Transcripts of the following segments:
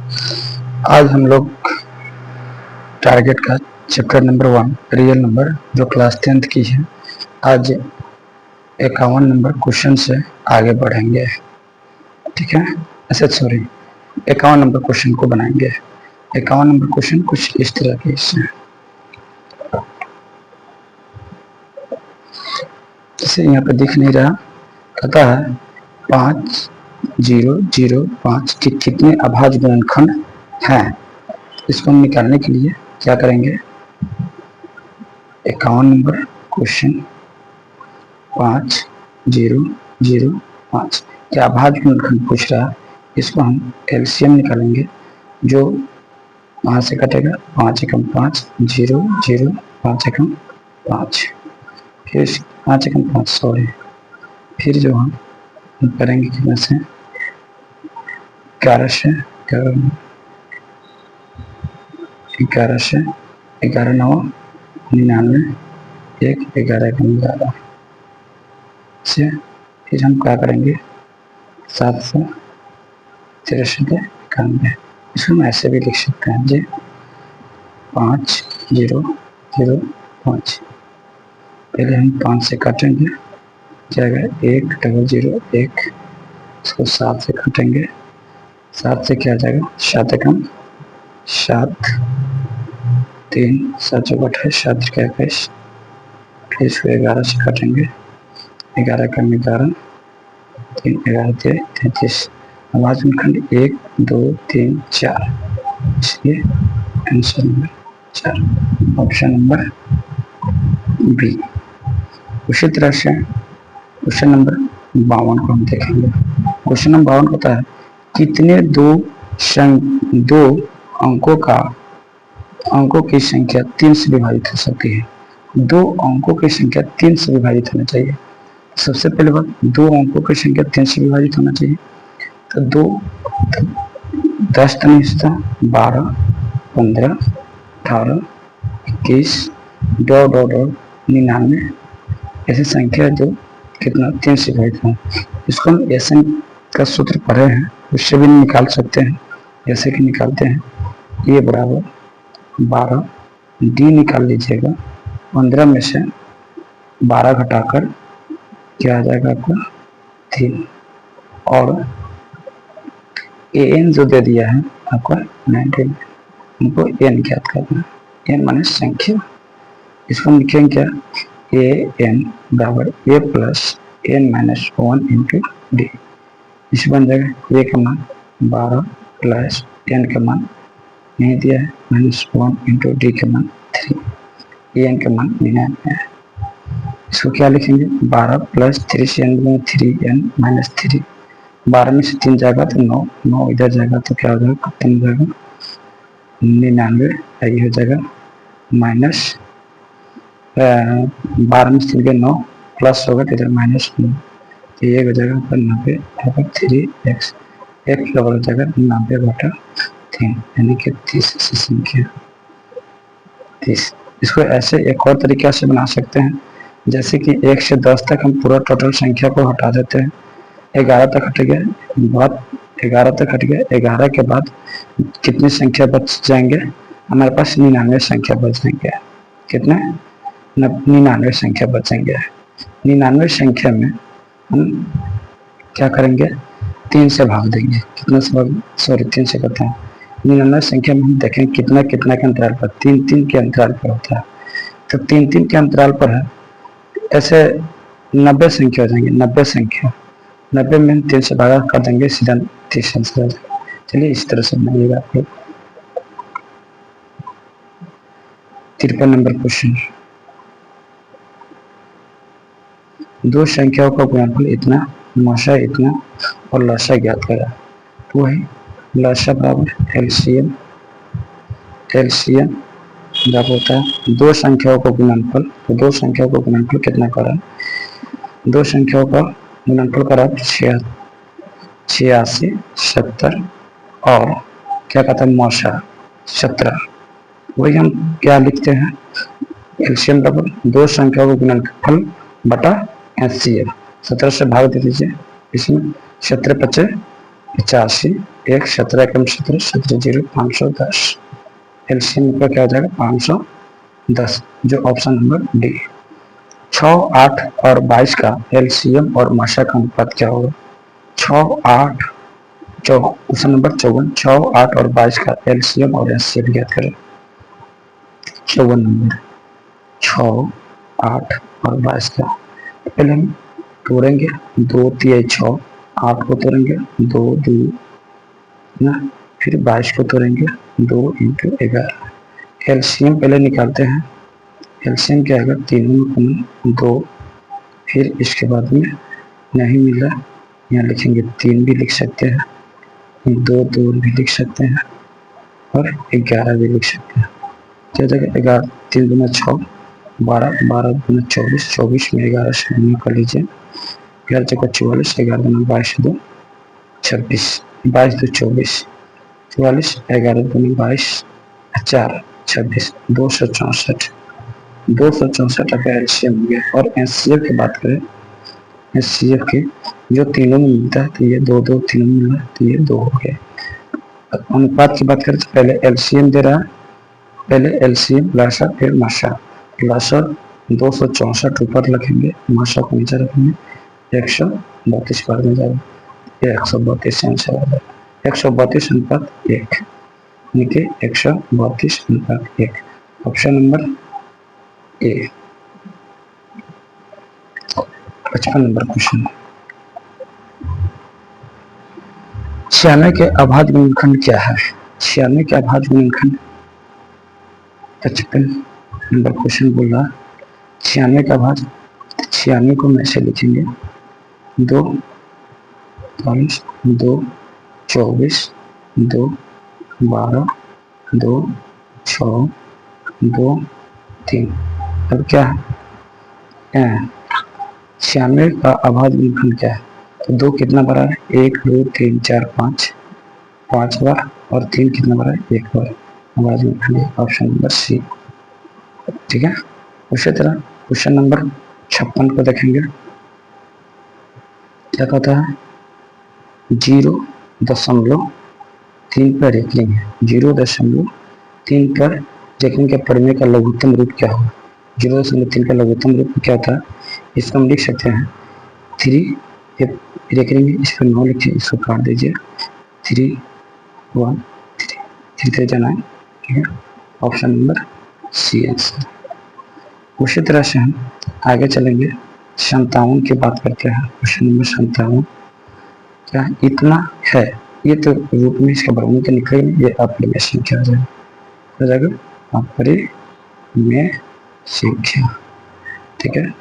आज हम लोग टारगेट का चैप्टर नंबर 1 रियल नंबर जो क्लास 10th की है, आज 51 नंबर क्वेश्चन से आगे बढ़ेंगे। ठीक है, ऐसे सॉरी 51 नंबर क्वेश्चन को बनाएंगे। 51 नंबर क्वेश्चन कुछ इस तरह के इससे जैसे यहाँ पे दिख नहीं रहा, कहता है 5005 के कितने अभाज्य गुणनखंड हैं। इसको हम निकालने के लिए क्या करेंगे, 51 नंबर क्वेश्चन 5005 क्या अभाज्य गुणनखंड पूछ रहा है। इसको हम एलसीएम निकालेंगे, जो वहां से कटेगा 5 एकम 5 0 0 5 एकम 5, फिर 5 एकम 5 सॉरी, फिर जो हम करेंगे कितने से 11 से 11 9 99 1 11 एकम 11 से फिर हम क्या करेंगे 793 इसको हम ऐसे भी लिख सकते हैं जी 5005। पहले हम 5 से काटेंगे, जाएगा 1001, इसको 7 से काटेंगे, 7 से क्या जाएगा 7 एकम 7 3 7 चौक 28 7 का 21, फिर इसको 11 से काटेंगे, 11 एकम 11 3 11 33। अभाज्य गुणनखंड 1 2 3 4, इसलिए answer number 4 option number B. उसी तरह से क्वेश्चन नंबर 52 को हम देखेंगे। क्वेश्चन नंबर 52 होता है कितने दो अंकों की संख्या 3 से विभाजित हो सकती है। दो अंकों की संख्या 3 से विभाजित होना चाहिए। सबसे पहले बात, दो अंकों की संख्या 3 से विभाजित होना चाहिए, तो 2 10 तो नहीं होता, 12 15 18 21 2 99 ऐसी संख्या जो कितना 3 से विभाजित हो। इसको हम एसएन का सूत्र पढ़े हैं, उससे भी निकाल सकते हैं। जैसे कि निकालते हैं ए बराबर 12, डी निकाल लीजिएगा, 15 में से 12 घटाकर क्या आ जाएगा आपका 3, और एन जो दे दिया है आपका 19, हमको एन ज्ञात करना है, एन माने संख्या। इसको हम लिखेंगे क्या, ए एन बराबर a plus n minus 1 into d. इस बन जाएगा ए का मान 12 प्लस एन का मान नहीं दिया है -1 इंटू डी का मान 3, एन का मान 99 है। इसको क्या लिखेंगे 12 प्लस 3 से एन में 3n माइनस 3, 12 में से 3 जाएगा तो 9, 9 इधर जाएगा तो क्या हो जाएगा, खत्म हो जाएगा 99, ये हो जाएगा माइनस 12 में से 3 9 प्लस होगा तो इधर माइनस 9, तो ये हो जाएगा 90 3x, एक डबल हो जाएगा 90/3, यानी कि 30 से संख्या 30। इसको ऐसे एक और तरीका से बना सकते हैं, जैसे कि 1 से 10 तक हम पूरा टोटल संख्या को हटा देते हैं, 11 तक हट गया, बाद 11 तक हट गया, 11 के बाद कितनी संख्या बच जाएंगे हमारे पास, 99 संख्या बच जाएंगे। कितने 99 संख्या बचेंगे। 99 संख्या में हम क्या करेंगे 3 से भाग देंगे, कितना से भाग, सॉरी 3 से करते हैं। 99 संख्या में हम देखें कितना कितना के अंतराल पर, 3 के अंतराल पर होता है, तो 3 के अंतराल पर है, ऐसे 90 संख्या हो जाएंगे। 90 संख्या 90 में 3 से भागा कर देंगे, सीधा 30 आंसर आ जाएगा। चलिए इस तरह से बनाइएगा आप लोग। 53 नंबर क्वेश्चन, दो संख्याओं का गुणनफल इतना, मशा इतना और लसा ज्ञात करा। तो वही लसा बराबर एलसीएम जब होता है दो संख्याओं का गुणनफल, तो दो संख्याओं का गुणनफल कितना करा, दो संख्याओं का गुणनफल करा 86 70 और क्या कहता है मौसा 17। वही हम क्या लिखते हैं एलसीएम बराबर दो संख्याओं का गुणनफल बटा एचसीएफ। 17 से भाग दे दीजिए, इसमें 17 × 5 85, एक 17 एकम 17, 17 जीरो 510, एलसीएम का क्या हो जाएगा 510, जो ऑप्शन नंबर डी। 6, 8 और 22 का एलसीएम और माशा का अनुपात क्या होगा? 6, 8, क्वेश्चन नंबर 54, 6, 8 और 22 का एलसीएम और एचसीएफ ज्ञात करें। 54 नंबर 6, 8 और 22 का, पहले हम तोड़ेंगे, 2 3 6, 8 को तोड़ेंगे 2 2 ना, फिर 22 को तोड़ेंगे 2 इंटू 11। एलसीएम पहले निकालते हैं, एलसीएम क्या आएगा, तीनों में 2, फिर इसके बाद में नहीं मिला, यहाँ लिखेंगे 3 भी लिख सकते हैं, 2 2 भी लिख सकते हैं और 11 भी लिख सकते हैं। क्या जगह 11, 3 दूना 6, 12, 12 दूना 24, 24 में 11 से गुना कर लीजिए, 11 जगह 44, 11 दूना 22, 2 26, 22 2 24, 44, 11 दूनी 22, 4 26, 264, 264 का एलसीएम हो गया। और एचसीएफ की बात करें, एचसीएफ के जो तीनों में मिलता है तो ये 2 2, तीनों में मिला तो ये 2 हो गया। अनुपात की बात करें तो पहले एलसीएम दे रहा है, पहले एलसीएम लाशा फिर माशा। लाशा 264 ऊपर रखेंगे, माशा को नीचे रखेंगे, 132 बाद में जाएगा, 132 आंसर आ जाएगा। 132 अनुपात 1, नीचे 132 अनुपात 1, ऑप्शन नंबर ए। 55 नंबर क्वेश्चन, 96 के अभाज्य गुणनखंड क्या है? 96 के अभाज्य गुणनखंड, 55 नंबर क्वेश्चन बोल रहा है 96 का भाज्य, 96 को मैं ऐसे लिखेंगे 2 40, 2 24, 2 12, 2 6, 2 3। अब क्या है, 96 का अभाज्य गुणनखंड क्या है? तो 2 कितना बड़ा है, 1 2 3 4 5, 5 बार, और 3 कितना बड़ा है, 1 बार। अभाज्य गुणनखंड ऑप्शन नंबर सी। ठीक है, उसी तरह क्वेश्चन नंबर 56 को देखेंगे, क्या कहता है, 0.3 पर रेखलिंग है, 0.3 पर रेखलिंग के परिमेय का लघुत्तम रूप क्या होगा? 0.3 का लघुत्तम रूप क्या होता है? इसको हम लिख सकते हैं 3, रेखलिंग है, इस पर 9 लिखिए, इसको काट दीजिए, 3 1 3, 3 3 9, ठीक है, ऑप्शन नंबर सी आंसर। उसी तरह से हम आगे चलेंगे, 57 की बात करते हैं, क्वेश्चन नंबर 57, क्या इतना है, ये तो रूप में इसका वर्गमूल तो निकले नहीं, ये अपरिमेय संख्या हो जाएगा, अपरिमेय संख्या। ठीक है,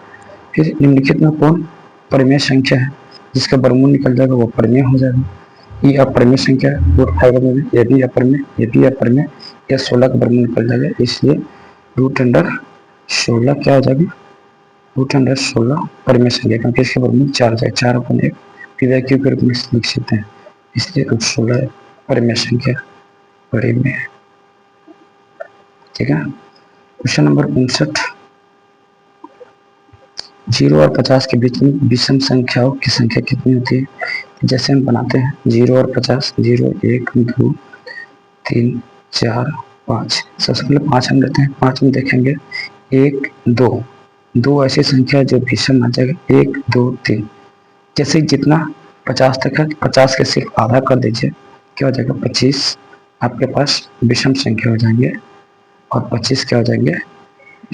फिर निम्नलिखित में कौन परिमेय संख्या है जिसका वर्गमूल निकल जाएगा, वो परिमेय हो जाएगा। ये अपरिमेय संख्या √5 में, ये भी अपरिमेय, ये भी अपरिमेय, ये 16 का वर्गमूल निकल जाएगा, इसलिए √16 क्या हो जाएगा, √16 परिमेय संख्या, क्योंकि इसके वर्गमूल 4 जाए, 4/1 क्रिया के रूप में लिख सकते हैं, इसलिए √16 परिमेय संख्या, परिमेय। ठीक है, क्वेश्चन नंबर 59, 0 और 50 के बीच में विषम संख्याओं की संख्या कितनी होती है? जैसे हम बनाते हैं 0 और 50, 0 1 2 3 4 5, सबसे पहले 5 हम लेते हैं, 5 में देखेंगे 1 2, 2 ऐसी संख्या जो विषम आ जाएगा, 1 2 3, जैसे जितना 50 तक है, 50 के सिर्फ आधा कर दीजिए, क्या हो जाएगा, 25 आपके पास विषम संख्या हो जाएंगे, और 25 क्या हो जाएंगे,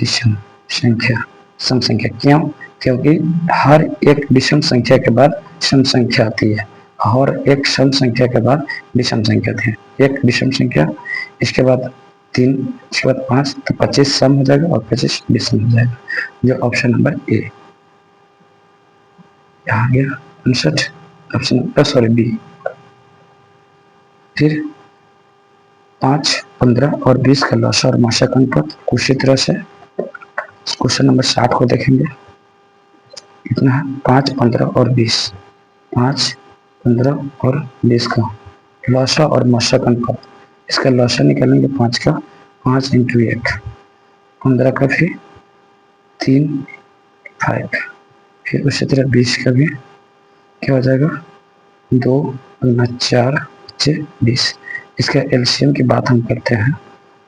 विषम संख्या, सम संख्या। क्यों? क्योंकि हर एक विषम संख्या के बाद सम संख्या आती है, और एक सम संख्या के बाद विषम संख्या आती है। एक विषम संख्या, इसके बाद 3, इसके बाद 5, तो 25 सम हो जाएगा और 25 विषम हो जाएगा, जो ऑप्शन नंबर ए। आ गया 59, ऑप्शन नंबर सॉरी बी। फिर 5, 15 और 20 का लॉस और माशा का अनुपात, उसी तरह से क्वेश्चन नंबर 60 को देखेंगे, कितना है, 5 15 और 20, 5 15 और 20 का लॉसा और माशा का अनुपात, इसका लॉसा निकालेंगे 5 का, 5 इंटू 1, 15 का, फिर 3 5, फिर उसी तरह 20 का भी क्या हो जाएगा, 2 गुना 4 बचे 20। इसका एलसीएम की बात हम करते हैं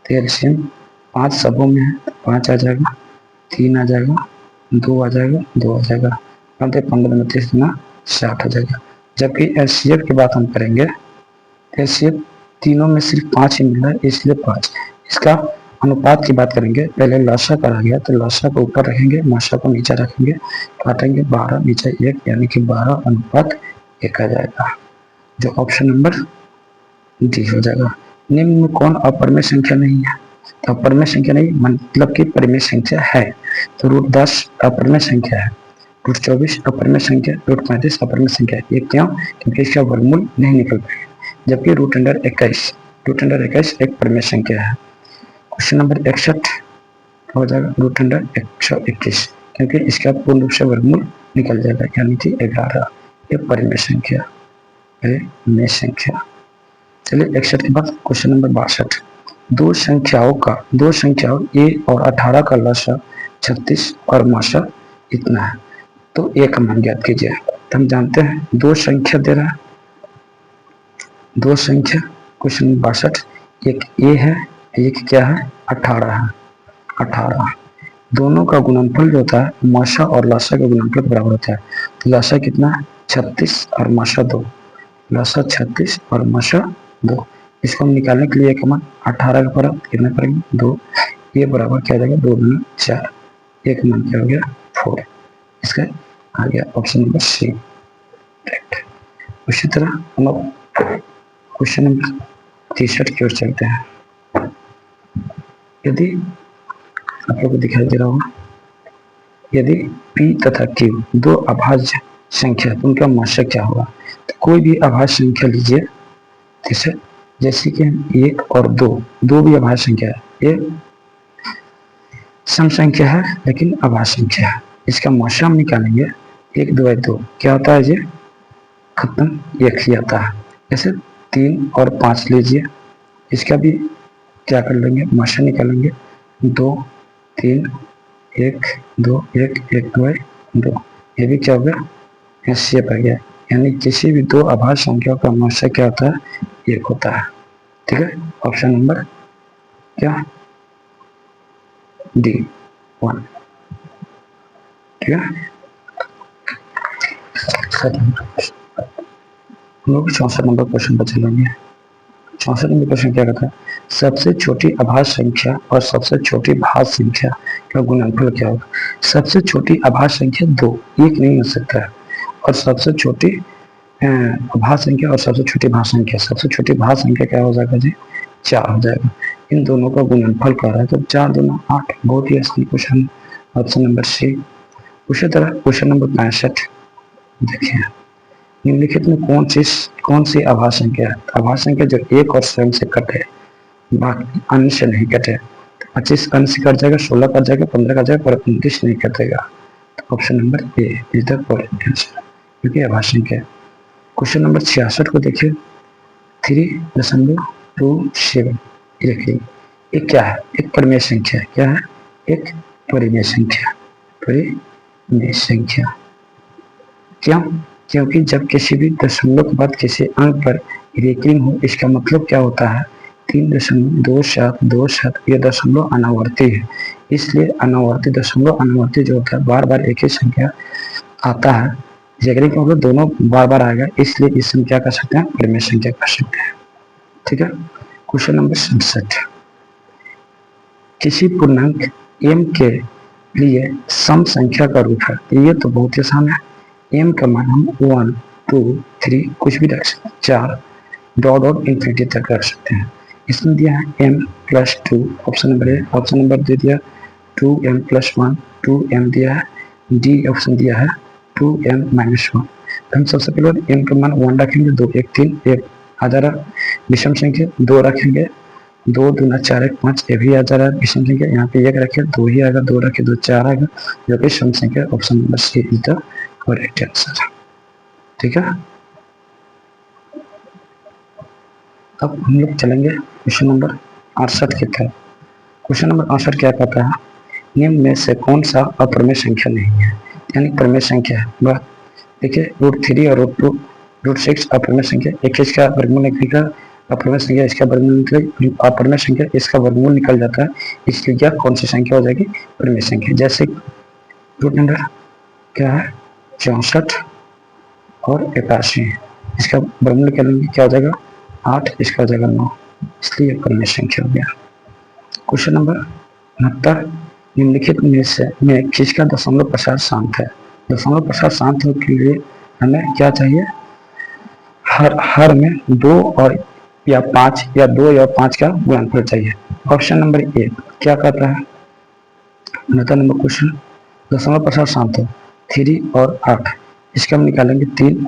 तो एलसीएम 5 सबों में है, 5 आ जाएगा, 3 आ जाएगा, 2 आ जाएगा, 2 आ जाएगा, 15 में 30 गुना 60 हो जाएगा। जबकि एचसीएफ की बात हम करेंगे, एचसीएफ तीनों में सिर्फ 5 ही मिल रहा है, इसलिए 5। इसका अनुपात की बात करेंगे, पहले लसा करा गया तो लसा को ऊपर रखेंगे, माशा को नीचे रखेंगे, काटेंगे 12 नीचे 1, यानी कि 12:1 आ जाएगा, जो ऑप्शन नंबर डी हो जाएगा। निम्न में कौन अपरिमेय संख्या नहीं है? तो अपरिमेय संख्या नहीं मतलब कि परिमेय संख्या है, तो √10 अपरिमेय संख्या है, √24 अपरिमेय संख्या, √35 अपरिमेय संख्या है। ये क्यों? क्योंकि इसका वर्गमूल नहीं निकल पाएगा। जबकि √21 एक परिमेय संख्या है। क्वेश्चन नंबर 61 हो जाएगा √121, क्योंकि इसका पूर्ण रूप से वर्गमूल निकल जाएगा, यानी कि 11। ये परिमेय संख्या, परिमेय संख्या। चलिए 61 के बाद क्वेश्चन नंबर 62। दो संख्याओं a और 18 का लसा 36 और माशा इतना है, तो a का मान ज्ञात कीजिए। तो हम जानते हैं दो संख्या दे रहा है, दो संख्या, क्वेश्चन नंबर 62, एक a है, एक क्या है, 18 है। 18 दोनों का गुणनफल जो होता है माशा और लाशा के गुणनफल के बराबर होता है। तो लाशा कितना है, 36 और माशा 2, लाशा 36 और माशा 2। इसको हम निकालने के लिए एक मान 18 का परत कितना करेंगे, 2, ये बराबर क्या हो जाएगा, 2 गुना 4, एक मान क्या हो गया, 4। इसका आ गया ऑप्शन नंबर सी। उसी तरह हम लोग क्वेश्चन नंबर 63 की ओर चलते हैं। यदि आप लोग को दिखाई दे रहा होगा, यदि P तथा Q दो अभाज्य संख्या है तो उनका माशा क्या होगा? तो कोई भी अभाज्य संख्या लीजिए, जैसे कि 1 और 2 भी अभाज्य संख्या है, ये सम संख्या है लेकिन अभाज्य संख्या है। इसका माशा हम निकालेंगे, 1 2 2 क्या होता है, ये खत्म 1 ही आता है। जैसे 3 और 5 लीजिए, इसका भी क्या कर लेंगे, माशा निकालेंगे, 2 3 1 2 1 1 2 2, ये भी क्या हो गया, एचसीएफ आ गया। यानी किसी भी दो अभाज्य संख्याओं का माशा क्या होता है, 1 होता है। ठीक है, ऑप्शन नंबर क्या, डी 1। ठीक है, हम लोग 64 नंबर क्वेश्चन पर चलेंगे। 64 नंबर क्वेश्चन क्या कहता है, सबसे छोटी अभाज्य संख्या और सबसे छोटी भाज्य संख्या का गुणनफल क्या होगा? सबसे छोटी अभाज्य संख्या 2, एक नहीं हो सकता है, और सबसे छोटी भाज्य संख्या और सबसे छोटी भाज्य संख्या, सबसे छोटी भाज्य संख्या क्या हो जाएगा जी, 4 हो जाएगा। इन दोनों का गुणनफल कर रहा है तो 4 दूना 8, बहुत ही आसान क्वेश्चन, ऑप्शन नंबर सी। उसी तरह क्वेश्चन नंबर 65 देखिए, निम्नलिखित में कौन सी अभाज्य संख्या है? अभाज्य संख्या जो 1 और स्वयं से कटे, बाकी अन्य से नहीं कटे। 25 अन्य से कट जाएगा, 16 कट जाएगा, 15 कट जाएगा, पर 29 नहीं कटेगा। तो option number A is the correct answer, क्योंकि अभाज्य संख्या। क्वेश्चन नंबर 66 को देखिए, 3.27 देखिए, ये क्या है, एक परिमेय संख्या है। क्या है, एक परिमेय संख्या, परिमेय संख्या। क्यों? क्योंकि जब किसी भी दशमलव के बाद किसी अंक पर रेकरिंग हो, इसका मतलब क्या होता है, 3.2727, ये दशमलव अनावर्ती है, इसलिए अनावर्ती दशमलव अनावर्ती जो होता है बार बार एक ही संख्या आता है, रेकरिंग का मतलब दोनों बार बार आएगा, इसलिए इस संख्या कर सकते हैं परिमेय संख्या कर सकते हैं। ठीक है, क्वेश्चन नंबर 67, किसी पूर्णांक m के लिए सम संख्या का रूप है। ये तो बहुत ही आसान है, m का मान हम 1 2 3 कुछ भी रख सकते हैं, 4 डॉट इंफिनिटी तक रख सकते हैं। इसमें दिया है m+2, option number A. Option number दे दिया 2m+1, 2m दिया है, डी ऑप्शन दिया है 2m-1। तो हम सबसे पहले m का मान 1 रखेंगे, 2 1 3 1 आ जा रहा, विषम संख्या 2 रखेंगे, 2 दूना 4 1 5, ये भी आ जा रहा है विषम संख्या, यहाँ पे 1 रखे 2 ही आएगा, 2 रखे 2 4 आएगा, जो कि सम संख्या, option number C is the correct answer. ठीक है, अब हम लोग चलेंगे क्वेश्चन नंबर 68 की तरफ। क्वेश्चन नंबर 68 क्या कहता है, निम्न में से कौन सा अपरिमेय संख्या नहीं है, यानी परिमेय संख्या है। वह देखिए √3 और √2 √6 अपरिमेय संख्या, 21 का वर्गमूल निकलेगा, अपरिमेय संख्या इसका वर्गमूल निकलेगा, अपरिमेय संख्या इसका वर्गमूल निकल जाता है, इसलिए क्या कौन सी संख्या हो जाएगी, परिमेय संख्या। जैसे रूट नंबर क्या है 64 और 81, इसका वर्गमूल निकालेंगे क्या हो जाएगा 8, इसका हो जाएगा 9, इसलिए परिमेय संख्या हो गया। क्वेश्चन नंबर 69, निम्नलिखित में से में किसका दशमलव प्रसार शांत है। दशमलव प्रसार शांत होने के लिए हमें क्या चाहिए, हर में 2 और या 5 या 2 या 5 का गुणनफल चाहिए। ऑप्शन नंबर ए क्या कहता है, 69 नंबर क्वेश्चन, दशमलव प्रसार शांत हो 3 और 8, इसका हम निकालेंगे 3,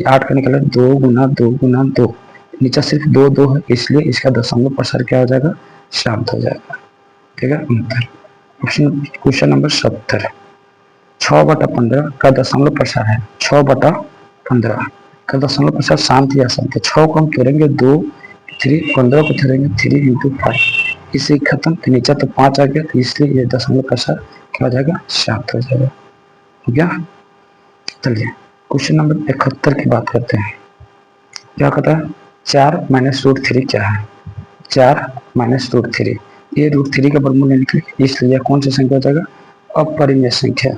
8 का निकालेंगे 2 गुना 2 गुना 2, नीचे सिर्फ 2 2 है, इसलिए इसका दशमलव प्रसार क्या हो जाएगा, शांत हो जाएगा। ठीक है, ऑप्शन क्वेश्चन नंबर 70, 6/15 का दशमलव प्रसार है, 6/15 का दशमलव प्रसार शांत या अशांत है। 6 को हम तोड़ेंगे 2 3, 15 को तोड़ेंगे 3 × 5, इसे खत्म, तो नीचे तो 5 आ गया, तो इसलिए ये दशमलव प्रसार क्या हो जाएगा, शांत हो जाएगा। ठीक है, चलिए क्वेश्चन नंबर 71 की बात करते हैं। क्या कहता है, 4 - √3 क्या है, 4 - √3, ये √3 का वर्गमूल नहीं निकले, इसलिए कौन सी संख्या हो जाएगा, अपरिमेय संख्या,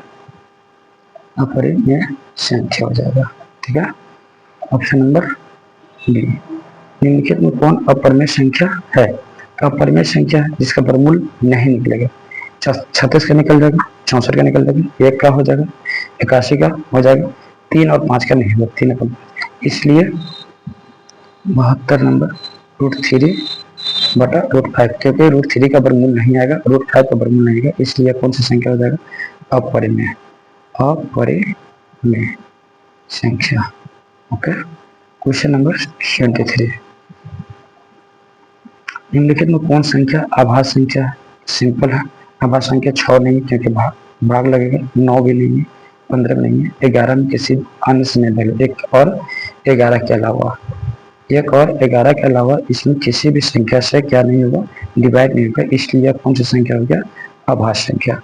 अपरिमेय संख्या हो जाएगा। ठीक है, ऑप्शन नंबर बी, निम्नलिखित में कौन अपरिमेय संख्या है, तो अपरिमेय संख्या है जिसका वर्गमूल नहीं निकलेगा। 36 का निकल जाएगा, 64 का निकल जाएगा, 1 का हो जाएगा, 81 का हो जाएगा, 3 और 5 का नहीं होगा, 3 और 5, इसलिए 72 नंबर √3/√5, क्योंकि √3 का वर्गमूल नहीं आएगा, √5 का वर्गमूल नहीं आएगा, इसलिए कौन सी संख्या हो जाएगा, अपरिमेय, अपरिमेय संख्या। ओके, क्वेश्चन नंबर 73, निम्नलिखित में कौन संख्या आभाज्य संख्या है, सिंपल है, आभाज्य संख्या 6 नहीं क्योंकि भाग लगेगा, 9 भी नहीं है, 15 भी नहीं है, 11 में किसी अन्य से नहीं लगेगा, 1 और 11 के अलावा, 1 और 11 के अलावा इसमें किसी भी संख्या से क्या नहीं होगा, डिवाइड नहीं होगा, इसलिए कौन सी संख्या हो गया, अभाज्य संख्या,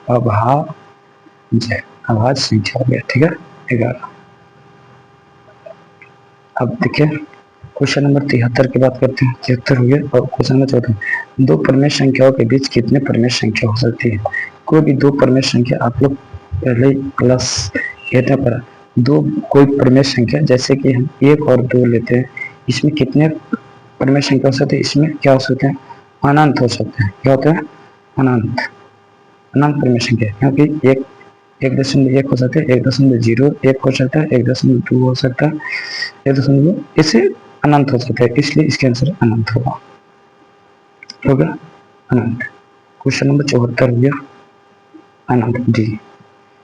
अभाज्य संख्या हो गया। ठीक है, 11। अब देखिए क्वेश्चन नंबर 73 की बात करते हैं, 73 हो गया, और क्वेश्चन नंबर 14, दो परिमेय संख्याओं के बीच कितने परिमेय संख्या हो सकती है। कोई भी दो परिमेय संख्या, आप लोग पहले क्लास 8 में पढ़ा, दो कोई परिमेय संख्या, जैसे कि हम 1 और 2 लेते हैं, इसमें कितने परिमेय संख्या हो सकते हैं, इसमें क्या हो सकते हैं, अनंत हो सकते हैं। क्या होते हैं, अनंत, अनंत परिमेय संख्या, क्योंकि 1.1 हो सकता है, 1.01 हो सकता है, 1.2 हो सकता है, 1.2, इसे अनंत हो सकता है, इसलिए इसके आंसर अनंत होगा अनंत। क्वेश्चन नंबर 74 हो गया, अनंत डी।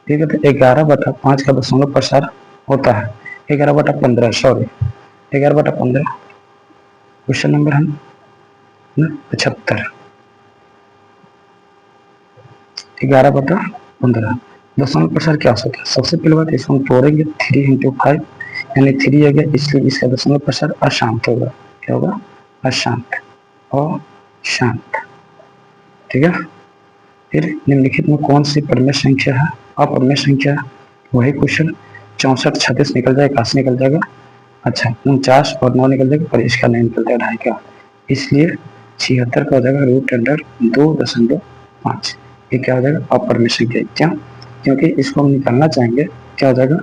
ठीक है, तो 11/5 का दशमलव प्रसार होता है, 11/15, सॉरी 11/15। क्वेश्चन नंबर है 75, 11/15 दशमलव प्रसार क्या हो सकता है। सबसे पहले बात, इसको हम तोड़ेंगे, 3 × 5 यानी 3 आ गया, इसलिए इसका दशमलव प्रसार अशांत होगा। क्या होगा, अशांत, अशांत। ठीक है, फिर निम्नलिखित में कौन सी परिमेय संख्या है, अपरिमेय संख्या। वही क्वेश्चन, 64 36 निकल जाएगा, 81 निकल जाएगा, अच्छा 49 और 9 निकल जाएगा, पर इसका नहीं निकल जाएगा 2.5 का, इसलिए 76 का हो जाएगा √2.5। ये क्या हो जाएगा, अपरिमेय संख्या। क्या, क्योंकि इसको हम निकालना चाहेंगे, क्या हो जाएगा,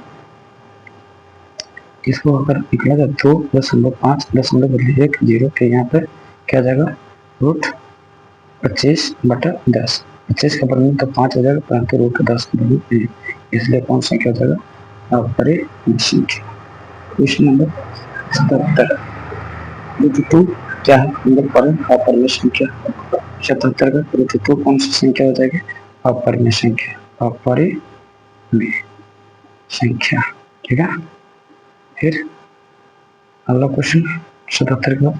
इसको अगर निकला जाए 2.5 दशमलव बदले 1 0 के यहाँ पे क्या हो जाएगा, √25/10, 25 का वर्गमूल तो 5 हो जाएगा, परंतु √10 का वर्गमूल नहीं, इसलिए कौन संख्या हो जाएगा, अपरिमेय संख्या। क्वेश्चन नंबर 77, √2 क्या है, अपरिमेय संख्या। 77 का √2 कौन सी संख्या हो जाएगी, अपरिमेय संख्या, अपरिमेय संख्या। ठीक है, फिर अगला क्वेश्चन 77 के बाद